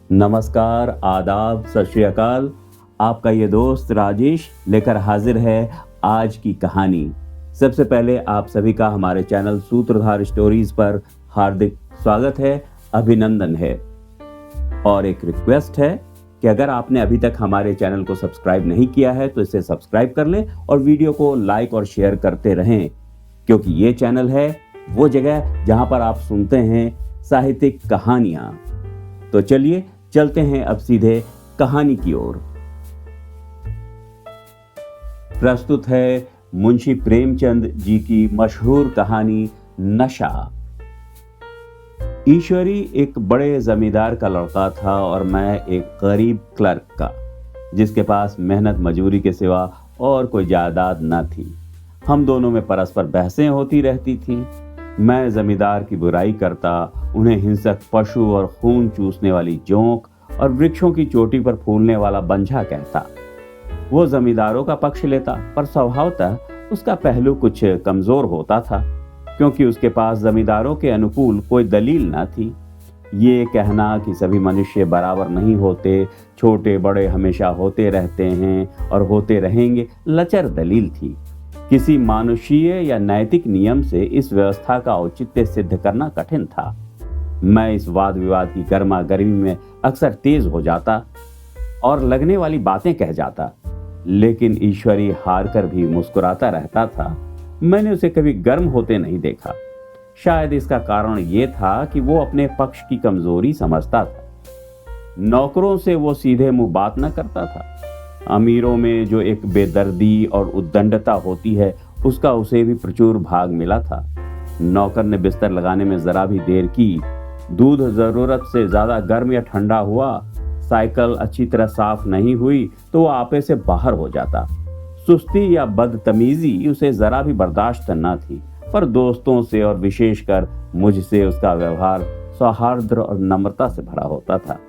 नमस्कार, आदाब, सत श्री अकाल। आपका ये दोस्त राजेश लेकर हाजिर है आज की कहानी। सबसे पहले आप सभी का हमारे चैनल सूत्रधार स्टोरीज पर हार्दिक स्वागत है, अभिनंदन है। और एक रिक्वेस्ट है कि अगर आपने अभी तक हमारे चैनल को सब्सक्राइब नहीं किया है तो इसे सब्सक्राइब कर लें और वीडियो को लाइक और शेयर करते रहें, क्योंकि ये चैनल है वो जगह जहां पर आप सुनते हैं साहित्यिक कहानियां। तो चलिए चलते हैं अब सीधे कहानी की ओर। प्रस्तुत है मुंशी प्रेमचंद जी की मशहूर कहानी नशा। ईश्वरी एक बड़े जमींदार का लड़का था और मैं एक गरीब क्लर्क का, जिसके पास मेहनत मजूरी के सिवा और कोई जायदाद न थी। हम दोनों में परस्पर बहसें होती रहती थीं। मैं जमींदार की बुराई करता, उन्हें हिंसक पशु और खून चूसने वाली जोंक और वृक्षों की चोटी पर फूलने वाला बंझा कहता। वो जमींदारों का पक्ष लेता, पर स्वभावतः उसका पहलू कुछ कमजोर होता था, क्योंकि उसके पास जमींदारों के अनुकूल कोई दलील न थी। ये कहना कि सभी मनुष्य बराबर नहीं होते, छोटे बड़े हमेशा होते रहते हैं और होते रहेंगे, लचर दलील थी। किसी मानुषीय या नैतिक नियम से इस व्यवस्था का औचित्य सिद्ध करना कठिन था। मैं इस वाद विवाद की गर्मा गर्मी में अक्सर तेज हो जाता और लगने वाली बातें कह जाता, लेकिन ईश्वरी हार कर भी मुस्कुराता रहता था। मैंने उसे कभी गर्म होते नहीं देखा। शायद इसका कारण ये था कि वो अपने पक्ष की कमजोरी समझता था। नौकरों से वो सीधे मुंह बात न करता था। अमीरों में जो एक बेदर्दी और उद्दंडता होती है, उसका उसे भी प्रचुर भाग मिला था। नौकर ने बिस्तर लगाने में जरा भी देर की, दूध जरूरत से ज्यादा गर्म या ठंडा हुआ, साइकिल अच्छी तरह साफ नहीं हुई तो वो आपे से बाहर हो जाता। सुस्ती या बदतमीजी उसे जरा भी बर्दाश्त न थी, पर दोस्तों से और विशेषकर मुझसे उसका व्यवहार सौहार्द और नम्रता से भरा होता था।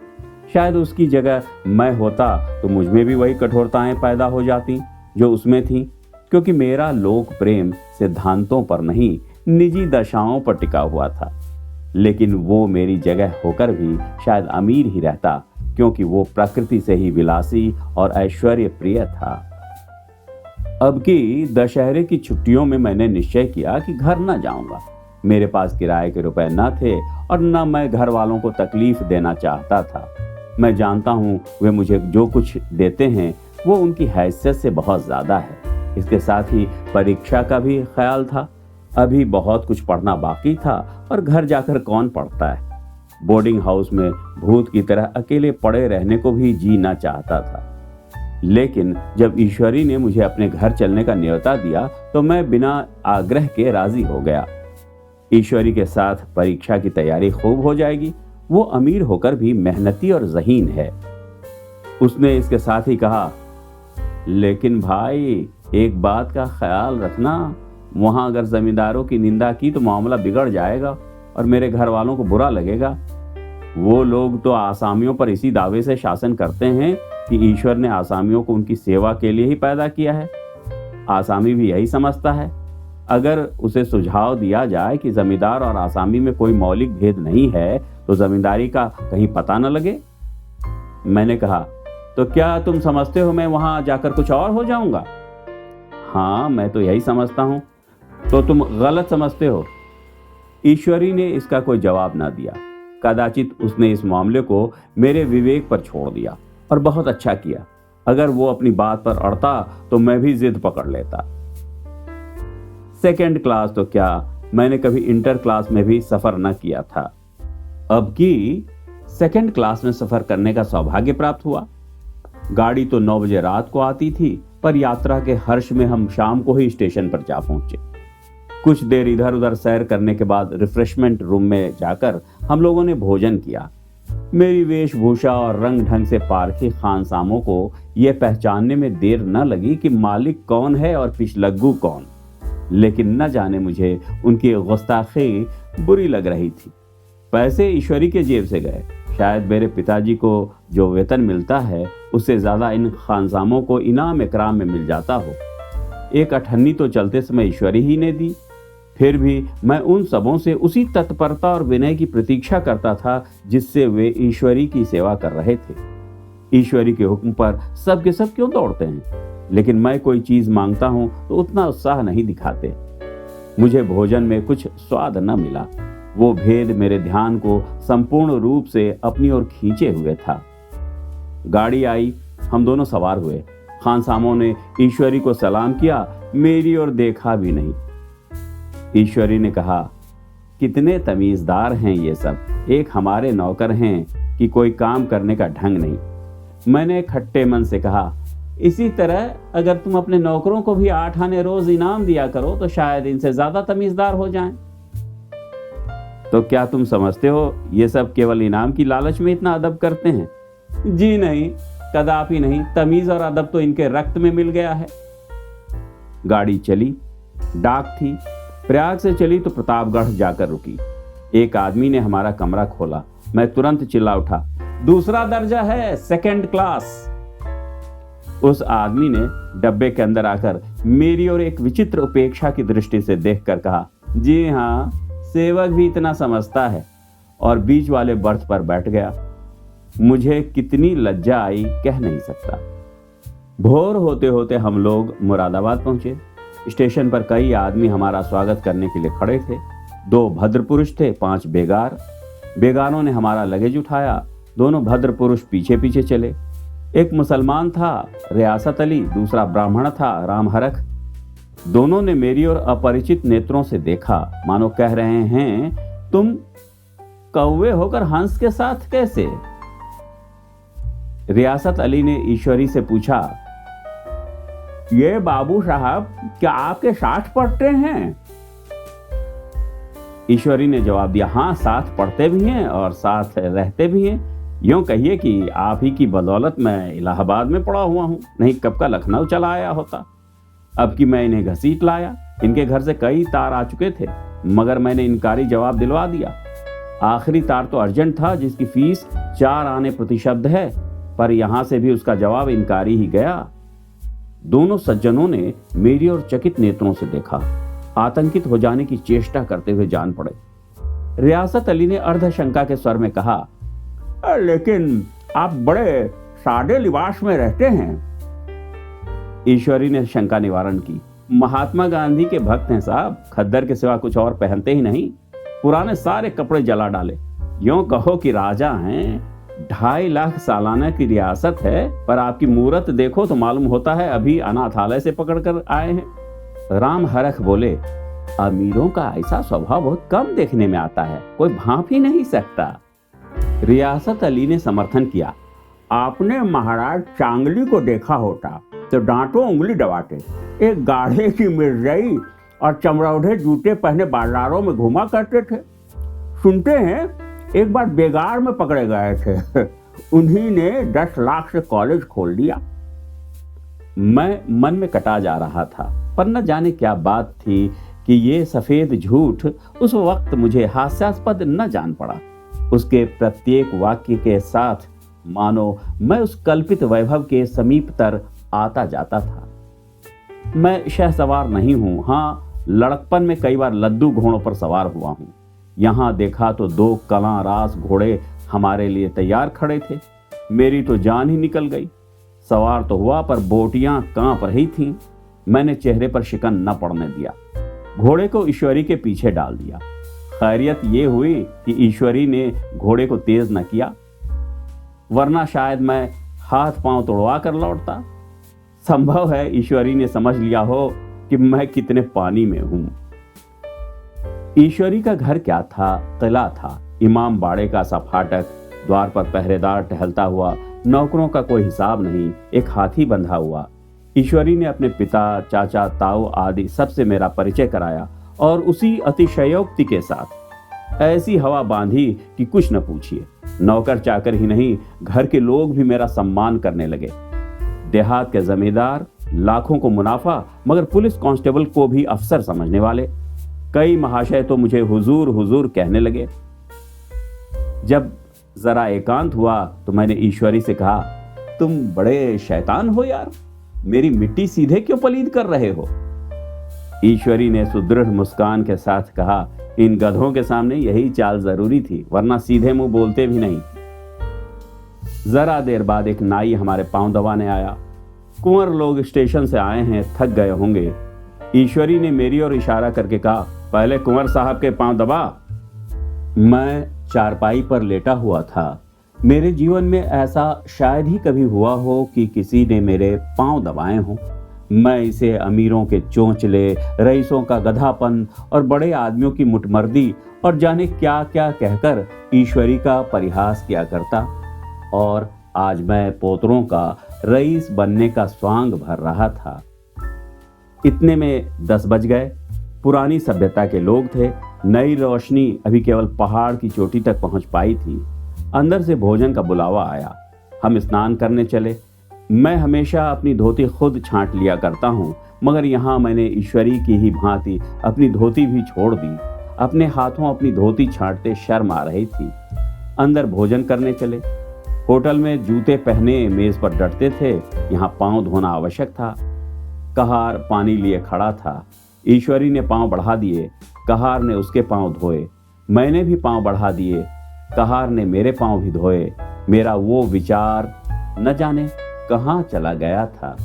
शायद उसकी जगह मैं होता तो मुझ में भी वही कठोरताएं पैदा हो जाती जो उसमें थी, क्योंकि मेरा लोक प्रेम सिद्धांतों पर नहीं, निजी दशाओं पर टिका हुआ था। लेकिन वो मेरी जगह होकर भी शायद अमीर ही रहता, क्योंकि वो प्रकृति से ही विलासी और ऐश्वर्य प्रिय था। अब की दशहरे की छुट्टियों में मैंने निश्चय किया कि घर न जाऊंगा। मेरे पास किराए के रुपए न थे और न मैं घर वालों को तकलीफ देना चाहता था। मैं जानता हूँ वे मुझे जो कुछ देते हैं वो उनकी हैसियत से बहुत ज्यादा है। इसके साथ ही परीक्षा का भी ख्याल था। अभी बहुत कुछ पढ़ना बाकी था और घर जाकर कौन पढ़ता है। बोर्डिंग हाउस में भूत की तरह अकेले पड़े रहने को भी जी ना चाहता था। लेकिन जब ईश्वरी ने मुझे अपने घर चलने का न्योता दिया तो मैं बिना आग्रह के राजी हो गया। ईश्वरी के साथ परीक्षा की तैयारी खूब हो जाएगी। वो अमीर होकर भी मेहनती और ज़हीन है। उसने इसके साथ ही कहा, लेकिन भाई एक बात का ख्याल रखना, वहां अगर जमींदारों की निंदा की तो मामला बिगड़ जाएगा और मेरे घर वालों को बुरा लगेगा। वो लोग तो आसामियों पर इसी दावे से शासन करते हैं कि ईश्वर ने आसामियों को उनकी सेवा के लिए ही पैदा किया है। आसामी भी यही समझता है। अगर उसे सुझाव दिया जाए कि जमींदार और आसामी में कोई मौलिक भेद नहीं है तो जमींदारी का कहीं पता न लगे। मैंने कहा, तो क्या तुम समझते हो मैं वहां जाकर कुछ और हो जाऊंगा? हाँ, मैं तो यही समझता हूं। तो तुम गलत समझते हो। ईश्वरी ने इसका कोई जवाब ना दिया। कदाचित उसने इस मामले को मेरे विवेक पर छोड़ दिया और बहुत अच्छा किया। अगर वो अपनी बात पर अड़ता तो मैं भी जिद पकड़ लेता। सेकेंड क्लास तो क्या, मैंने कभी इंटर क्लास में भी सफर न किया था। अब की सेकेंड क्लास में सफर करने का सौभाग्य प्राप्त हुआ। गाड़ी तो 9 बजे रात को आती थी, पर यात्रा के हर्ष में हम शाम को ही स्टेशन पर जा पहुंचे। कुछ देर इधर उधर सैर करने के बाद रिफ्रेशमेंट रूम में जाकर हम लोगों ने भोजन किया। मेरी वेशभूषा और रंग ढंग से पारखी खानसामों को यह पहचानने में देर न लगी कि मालिक कौन है और पिछलग्गू कौन। लेकिन न जाने मुझे उनकी गुस्ताखी बुरी लग रही थी। पैसे ईश्वरी के जेब से गए। शायद मेरे पिताजी को जो वेतन मिलता है उससे ज्यादा इन खानसामों को इनाम इकराम में मिल जाता हो। एक अठन्नी तो चलते समय ईश्वरी ही ने दी। फिर भी मैं उन सबों से उसी तत्परता और विनय की प्रतीक्षा करता था जिससे वे ईश्वरी की सेवा कर रहे थे। ईश्वरी के हुक्म पर सब के सब क्यों दौड़ते हैं, लेकिन मैं कोई चीज मांगता हूं तो उतना उत्साह नहीं दिखाते। मुझे भोजन में कुछ स्वाद न मिला। वो भेद मेरे ध्यान को संपूर्ण रूप से अपनी ओर खींचे हुए था। गाड़ी आई, हम दोनों सवार हुए। खानसामों ने ईश्वरी को सलाम किया, मेरी ओर देखा भी नहीं। ईश्वरी ने कहा, कितने तमीजदार हैं ये सब, एक हमारे नौकर हैं कि कोई काम करने का ढंग नहीं। मैंने खट्टे मन से कहा, इसी तरह अगर तुम अपने नौकरों को भी 8 आने रोज इनाम दिया करो तो शायद इनसे ज्यादा तमीजदार हो जाएं। तो क्या तुम समझते हो ये सब केवल इनाम की लालच में इतना अदब करते हैं? जी नहीं, कदापि नहीं। तमीज और अदब तो इनके रक्त में मिल गया है। गाड़ी चली। डाक थी। प्रयाग से चली तो प्रतापगढ़ जाकर रुकी। एक आदमी ने हमारा कमरा खोला। मैं तुरंत चिल्ला उठा, दूसरा दर्जा है, 2nd क्लास। उस आदमी ने डब्बे के अंदर आकर मेरी ओर एक विचित्र उपेक्षा की दृष्टि से देखकर कहा, जी हाँ, सेवक भी इतना समझता है, और बीच वाले बर्थ पर बैठ गया। मुझे कितनी लज्जा आई कह नहीं सकता। भोर होते होते हम लोग मुरादाबाद पहुंचे। स्टेशन पर कई आदमी हमारा स्वागत करने के लिए खड़े थे। 2 भद्र पुरुष थे, 5 बेगार। बेगारों ने हमारा लगेज उठाया। दोनों भद्र पुरुष पीछे पीछे चले। एक मुसलमान था, रियासत अली, दूसरा ब्राह्मण था, राम हरख। दोनों ने मेरी ओर अपरिचित नेत्रों से देखा, मानो कह रहे हैं, तुम कौवे होकर हंस के साथ कैसे? रियासत अली ने ईश्वरी से पूछा, ये बाबू साहब क्या आपके साथ पढ़ते हैं? ईश्वरी ने जवाब दिया, हाँ, साथ पढ़ते भी हैं और साथ रहते भी हैं। यूं कहिए कि आप ही की बदौलत मैं इलाहाबाद में पड़ा हुआ हूं, नहीं कब का लखनऊ चला आया होता। अब कि मैं इन्हें घसीट लाया। इनके घर से कई तार आ चुके थे, मगर मैंने इनकारी जवाब दिलवा दिया। आखिरी तार तो अर्जेंट था, जिसकी फीस 4 आने प्रति शब्द है, पर यहां से भी उसका जवाब इनकारी ही गया। दोनों सज्जनों ने मेरी ओर चकित नेत्रों से देखा, आतंकित हो जाने की चेष्टा करते हुए जान पड़े। रियासत अली ने अर्धशंका के स्वर में कहा, लेकिन आप बड़े सादे लिबास में रहते हैं। ईश्वरी ने शंका निवारण की, महात्मा गांधी के भक्त हैं साहब, खद्दर के सिवा कुछ और पहनते ही नहीं। पुराने सारे कपड़े जला डाले। यूं कहो कि राजा हैं। 2.5 लाख सालाना की रियासत है, पर आपकी मूरत देखो तो मालूम होता है अभी अनाथालय से पकड़कर आए हैं। राम हरख बोले, अमीरों का ऐसा स्वभाव बहुत कम देखने में आता है, कोई भांप ही नहीं सकता। रियासत अली ने समर्थन किया, आपने महाराज चांगली को देखा होता तो दांतों उंगली दबाते, एक गाढ़े की मिर्जई और चमरौढ़े जूते पहने बाजारों में घुमा करते थे। सुनते हैं एक बार बेगार में पकड़े गए थे, उन्हीं ने 10 लाख से कॉलेज खोल दिया। मैं मन में कटा जा रहा था, पर न जाने क्या बात थी कि ये सफेद झूठ उस वक्त मुझे हास्यास्पद न जान पड़ा। उसके प्रत्येक वाक्य के साथ मानो मैं उस कल्पित वैभव के समीपतर आता जाता था। मैं शहसवार नहीं हूं, हाँ, लड़कपन में कई बार लद्दू घोड़ों पर सवार हुआ हूं। यहां देखा तो 2 कलां रास घोड़े हमारे लिए तैयार खड़े थे। मेरी तो जान ही निकल गई। सवार तो हुआ, पर बोटियां कांप रही थीं। मैंने चेहरे पर शिकन न पड़ने दिया। घोड़े को ईश्वरी के पीछे डाल दिया। खैरियत ये हुई कि ईश्वरी ने घोड़े को तेज न किया, वरना शायद मैं हाथ पांव तोड़वा कर लौटता। संभव है ईश्वरी ने समझ लिया हो कि मैं कितने पानी में हूं। ईश्वरी का घर क्या था? किला था। इमाम बाड़े का सा फाटक, द्वार पर पहरेदार टहलता हुआ, नौकरों का कोई हिसाब नहीं, एक हाथी बंधा हुआ। ईश्वरी ने अपने पिता, चाचा, ताऊ आदि सबसे मेरा परिचय कराया, और उसी अतिशयोक्ति के साथ ऐसी हवा बांधी कि कुछ न पूछिए। नौकर चाकर ही नहीं, घर के लोग भी मेरा सम्मान करने लगे। देहात के जमींदार, लाखों को मुनाफा, मगर पुलिस कांस्टेबल को भी अफसर समझने वाले। कई महाशय तो मुझे हुजूर हुजूर कहने लगे। जब जरा एकांत हुआ तो मैंने ईश्वरी से कहा, तुम बड़े शैतान हो यार, मेरी मिट्टी सीधे क्यों पलीद कर रहे हो? ईश्वरी ने सुदृढ़ मुस्कान के साथ कहा, इन गधों के सामने यही चाल जरूरी थी, वरना सीधे मुंह बोलते भी नहीं। जरा देर बाद एक नाई हमारे पांव दबाने आया। कुंवर लोग स्टेशन से आए हैं, थक गए होंगे। ईश्वरी ने मेरी ओर इशारा करके कहा, पहले कुंवर साहब के पांव दबा। मैं चारपाई पर लेटा हुआ था। मेरे जीवन में ऐसा शायद ही कभी हुआ हो कि किसी ने मेरे पांव दबाए हों। मैं इसे अमीरों के चोंचले, रईसों का गधापन और बड़े आदमियों की मुटमर्दी और जाने क्या क्या कहकर ईश्वरी का परिहास किया करता। और आज मैं पोतरों का रईस बनने का स्वांग भर रहा था। इतने में 10 बज गए। पुरानी सभ्यता के लोग थे। नई रोशनी अभी केवल पहाड़ की चोटी तक पहुंच पाई थी। अंदर से भोजन का बुलावा आया। हम स्नान करने चले। मैं हमेशा अपनी धोती खुद छांट लिया करता हूँ, मगर यहाँ मैंने ईश्वरी की ही भांति अपनी धोती भी छोड़ दी। अपने हाथों अपनी धोती छांटते शर्म आ रही थी। अंदर भोजन करने चले। होटल में जूते पहने मेज पर डटते थे, यहाँ पांव धोना आवश्यक था। कहार पानी लिए खड़ा था। ईश्वरी ने पांव बढ़ा दिए, कहार ने उसके पांव धोए। मैंने भी पांव बढ़ा दिए, कहार ने मेरे पांव भी धोए। मेरा वो विचार न जाने कहाँ चला गया था।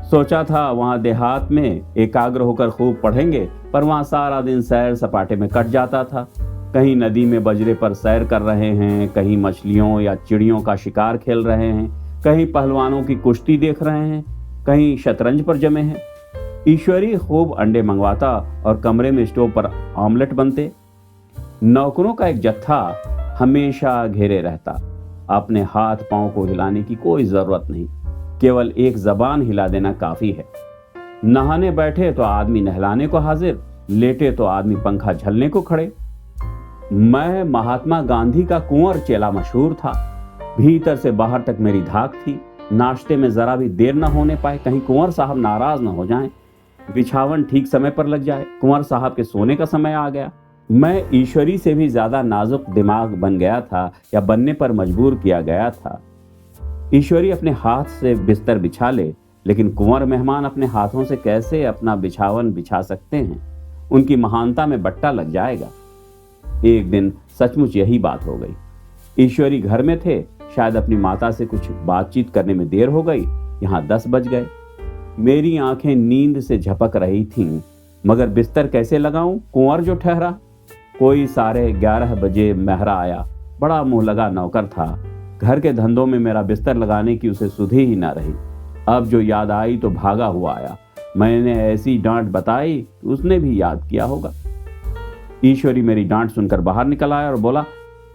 सोचा था वहां देहात में एकाग्र होकर खूब पढ़ेंगे, पर वहां सारा दिन सैर सपाटे में कट जाता था। कहीं नदी में बजरे पर सैर कर रहे हैं, कहीं मछलियों या चिड़ियों का शिकार खेल रहे हैं, कहीं पहलवानों की कुश्ती देख रहे हैं, कहीं शतरंज पर जमे हैं। ईश्वरी खूब अंडे मंगवाता और कमरे में स्टोव पर ऑमलेट बनते। नौकरों का एक जत्था हमेशा घेरे रहता। अपने हाथ पांव को हिलाने की कोई जरूरत नहीं, केवल एक जबान हिला देना काफी है। नहाने बैठे तो आदमी नहलाने को हाजिर, लेटे तो आदमी पंखा झलने को खड़े। मैं महात्मा गांधी का कुंवर चेला मशहूर था। भीतर से बाहर तक मेरी धाक थी। नाश्ते में जरा भी देर न होने पाए, कहीं कुंवर साहब नाराज न हो जाएं। बिछावन ठीक समय पर लग जाए, कुंवर साहब के सोने का समय आ गया। मैं ईश्वरी से भी ज्यादा नाजुक दिमाग बन गया था, या बनने पर मजबूर किया गया था। ईश्वरी अपने हाथ से बिस्तर बिछा ले, लेकिन कुंवर मेहमान अपने हाथों से कैसे अपना बिछावन बिछा सकते हैं? उनकी महानता में बट्टा लग जाएगा। एक दिन सचमुच यही बात हो गई। ईश्वरी घर में थे, शायद अपनी माता से कुछ बातचीत करने में देर हो गई। यहाँ 10 बज गए। मेरी आंखें नींद से झपक रही थीं, मगर बिस्तर कैसे लगाऊं? कुंवर जो ठहरा। कोई 11:30 बजे मेहरा आया। बड़ा मुंह लगा नौकर था। घर के धंधों में मेरा बिस्तर लगाने की उसे सुधि ही ना रही। अब जो याद आई तो भागा हुआ आया। मैंने ऐसी डांट बताई कि उसने भी याद किया होगा। ईश्वरी मेरी डांट सुनकर बाहर निकल आया और बोला,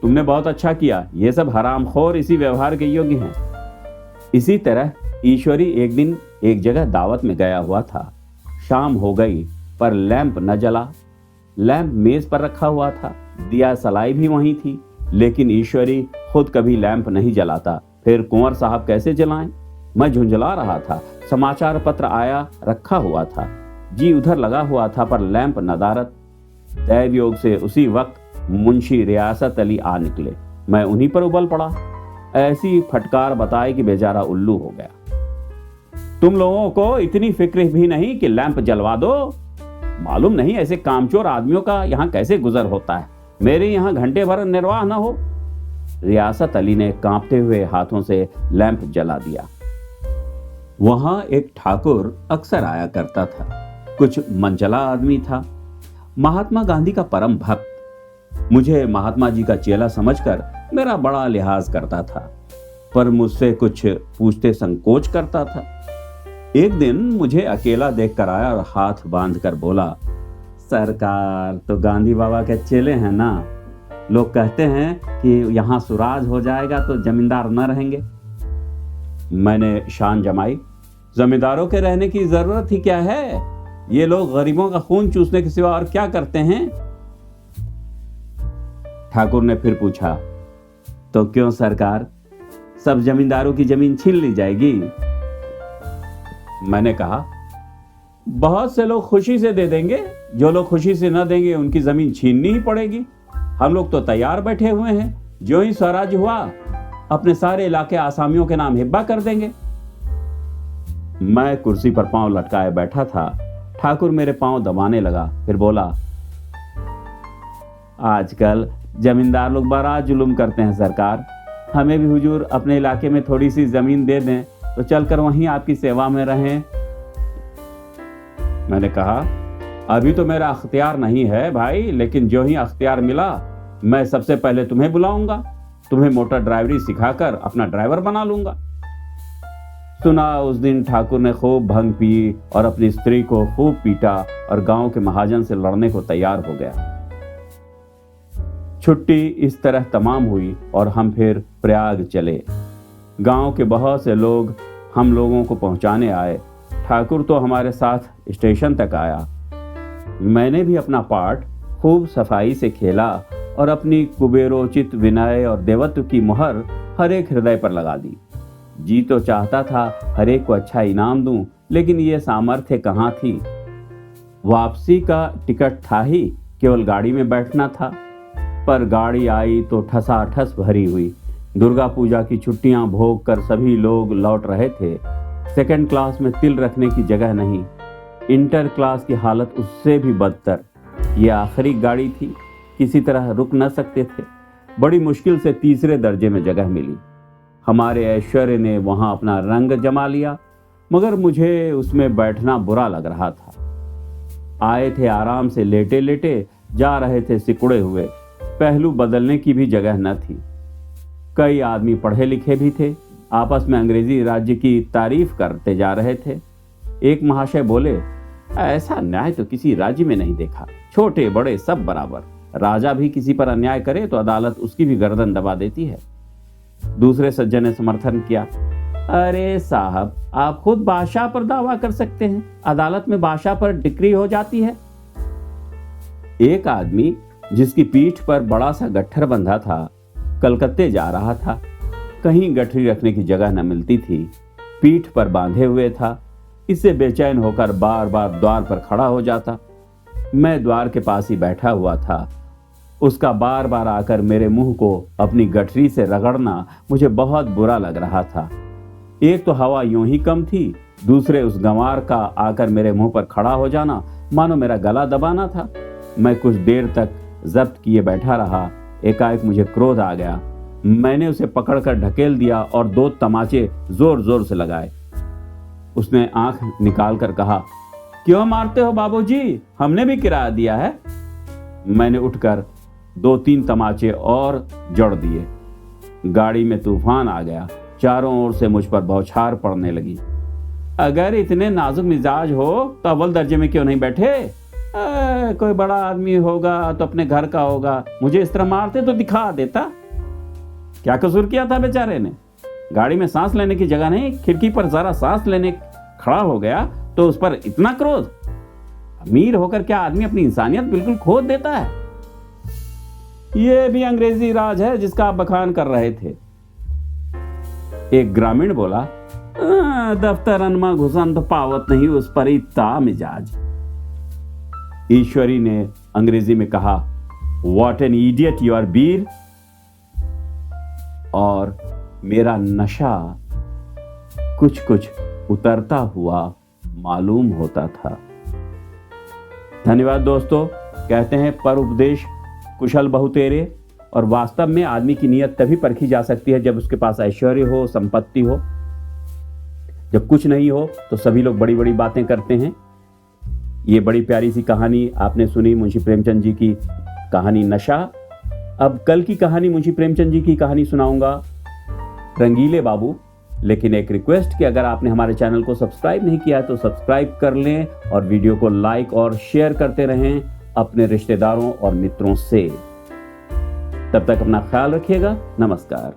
तुमने बहुत अच्छा किया, ये सब हरामखोर इसी व्यवहार के योग्य हैं। इसी तरह ईश्वरी एक दिन एक जगह दावत में गया हुआ था। शाम हो गई पर लैंप न जला। लैंप मेज पर रखा हुआ था, दिया सलाई भी वहीं थी, लेकिन ईश्वरी खुद कभी लैंप नहीं जलाता। फिर कुंवर साहब कैसे जलाएं? मैं झुंझला रहा था। समाचार पत्र आया रखा हुआ था, जी उधर लगा हुआ था, पर लैंप नदारत। दैवयोग से उसी वक्त मुंशी रियासत अली आ निकले। मैं उन्हीं पर उबल पड़ा। ऐसी फटकार बताई कि बेचारा उल्लू हो गया। तुम लोगों को इतनी फिक्र भी नहीं कि लैंप जलवा दो? मालूम नहीं ऐसे कामचोर आदमियों का यहाँ कैसे गुजर होता है। मेरे यहाँ घंटे भर निर्वाह न हो। रियासत अली ने कांपते हुए हाथों से लैंप जला दिया। वहां एक ठाकुर अक्सर आया करता था। कुछ मनचला आदमी था, महात्मा गांधी का परम भक्त। मुझे महात्मा जी का चेला समझकर मेरा बड़ा लिहाज करता था, पर मुझसे कुछ पूछते संकोच करता था। एक दिन मुझे अकेला देखकर आया और हाथ बांधकर बोला, सरकार तो गांधी बाबा के चेले हैं ना। लोग कहते हैं कि यहाँ सुराज हो जाएगा तो जमींदार न रहेंगे। मैंने शान जमाई, जमींदारों के रहने की जरूरत ही क्या है? ये लोग गरीबों का खून चूसने के सिवा और क्या करते हैं? ठाकुर ने फिर पूछा, तो क्यों सरकार, सब जमींदारों की जमीन छीन ली जाएगी? मैंने कहा, बहुत से लोग खुशी से दे देंगे, जो लोग खुशी से न देंगे उनकी जमीन छीननी ही पड़ेगी। हम लोग तो तैयार बैठे हुए हैं, जो ही स्वराज हुआ अपने सारे इलाके आसामियों के नाम हिब्बा कर देंगे। मैं कुर्सी पर पांव लटकाए बैठा था। ठाकुर मेरे पांव दबाने लगा, फिर बोला, आजकल जमींदार लोग बड़ा जुल्म करते हैं सरकार, हमें भी हुजूर अपने इलाके में थोड़ी सी जमीन दे दें तो चलकर वहीं आपकी सेवा में रहें। मैंने कहा, अभी तो मेरा अख्तियार नहीं है भाई, लेकिन जो ही अख्तियार मिला मैं सबसे पहले तुम्हें बुलाऊंगा, तुम्हें मोटर ड्राइवरी सिखाकर अपना ड्राइवर बना लूंगा। सुना उस दिन ठाकुर ने खूब भंग पी और अपनी स्त्री को खूब पीटा और गांव के महाजन से लड़ने को तैयार हो गया। छुट्टी इस तरह तमाम हुई और हम फिर प्रयाग चले। गांव के बहुत से लोग हम लोगों को पहुंचाने आए। ठाकुर तो हमारे साथ स्टेशन तक आया। मैंने भी अपना पार्ट खूब सफाई से खेला और अपनी कुबेरोचित विनय और देवत्व की मुहर हर एक हृदय पर लगा दी। जी तो चाहता था हर एक को अच्छा इनाम दूं, लेकिन ये सामर्थ्य कहाँ थी। वापसी का टिकट था ही, केवल गाड़ी में बैठना था। पर गाड़ी आई तो ठसाठस भरी हुई। दुर्गा पूजा की छुट्टियां भोग कर सभी लोग लौट रहे थे। सेकंड क्लास में तिल रखने की जगह नहीं। इंटर क्लास की हालत उससे भी बदतर। ये आखिरी गाड़ी थी, किसी तरह रुक न सकते थे। बड़ी मुश्किल से तीसरे दर्जे में जगह मिली। हमारे ऐश्वर्य ने वहां अपना रंग जमा लिया, मगर मुझे उसमें बैठना बुरा लग रहा था। आए थे आराम से लेटे लेटे, जा रहे थे सिकुड़े हुए। पहलू बदलने की भी जगह न थी। कई आदमी पढ़े लिखे भी थे, आपस में अंग्रेजी राज्य की तारीफ करते जा रहे थे। एक महाशय बोले, ऐसा न्याय तो किसी राज्य में नहीं देखा, छोटे बड़े सब बराबर। राजा भी किसी पर अन्याय करे तो अदालत उसकी भी गर्दन दबा देती है। दूसरे सज्जन ने समर्थन किया, अरे साहब, आप खुद बादशाह पर दावा कर सकते हैं, अदालत में बादशाह पर डिक्री हो जाती है। एक आदमी जिसकी पीठ पर बड़ा सा गट्ठर बंधा था, कलकत्ते जा रहा था। कहीं गठरी रखने की जगह न मिलती थी, पीठ पर बांधे हुए था। इससे बेचैन होकर बार बार द्वार पर खड़ा हो जाता। मैं द्वार के पास ही बैठा हुआ था। उसका बार बार आकर मेरे मुंह को अपनी गठरी से रगड़ना मुझे बहुत बुरा लग रहा था। एक तो हवा यूं ही कम थी, दूसरे उस गंवार का आकर मेरे मुंह पर खड़ा हो जाना मानो मेरा गला दबाना था। मैं कुछ देर तक जब्त किए बैठा रहा। एकाएक मुझे क्रोध आ गया। मैंने उसे पकड़कर ढकेल दिया और 2 तमाचे जोर जोर से लगाए। उसने आंख निकालकर कहा, क्यों मारते हो बाबूजी, हमने भी किराया दिया है। मैंने उठकर 2-3 तमाचे और जड़ दिए। गाड़ी में तूफान आ गया। चारों ओर से मुझ पर बौछार पड़ने लगी। अगर इतने नाजुक मिजाज हो तो अव्वल दर्जे में क्यों नहीं बैठे? कोई बड़ा आदमी होगा तो अपने घर का होगा, मुझे इस तरह मारते तो दिखा देता। क्या कसूर किया था बेचारे ने? गाड़ी में सांस लेने की जगह नहीं, खिड़की पर जरा सांस लेने खड़ा हो गया तो उस पर इतना क्रोध। अमीर होकर क्या आदमी अपनी इंसानियत बिल्कुल खो देता है? यह भी अंग्रेजी राज है जिसका आप बखान कर रहे थे। एक ग्रामीण बोला, दफ्तरन में घुसन तो पावत नहीं, उस पर इतना मिजाज। ईश्वरी ने अंग्रेजी में कहा, what an idiot you are बीर। और मेरा नशा कुछ कुछ उतरता हुआ मालूम होता था। धन्यवाद दोस्तों। कहते हैं पर उपदेश कुशल बहु तेरे, और वास्तव में आदमी की नीयत तभी परखी जा सकती है जब उसके पास ऐश्वर्य हो, संपत्ति हो। जब कुछ नहीं हो तो सभी लोग बड़ी बड़ी बातें करते हैं। ये बड़ी प्यारी सी कहानी आपने सुनी, मुंशी प्रेमचंद जी की कहानी नशा। अब कल की कहानी मुंशी प्रेमचंद जी की कहानी सुनाऊंगा, रंगीले बाबू। लेकिन एक रिक्वेस्ट कि अगर आपने हमारे चैनल को सब्सक्राइब नहीं किया तो सब्सक्राइब कर लें और वीडियो को लाइक और शेयर करते रहें अपने रिश्तेदारों और मित्रों से। तब तक अपना ख्याल रखिएगा। नमस्कार।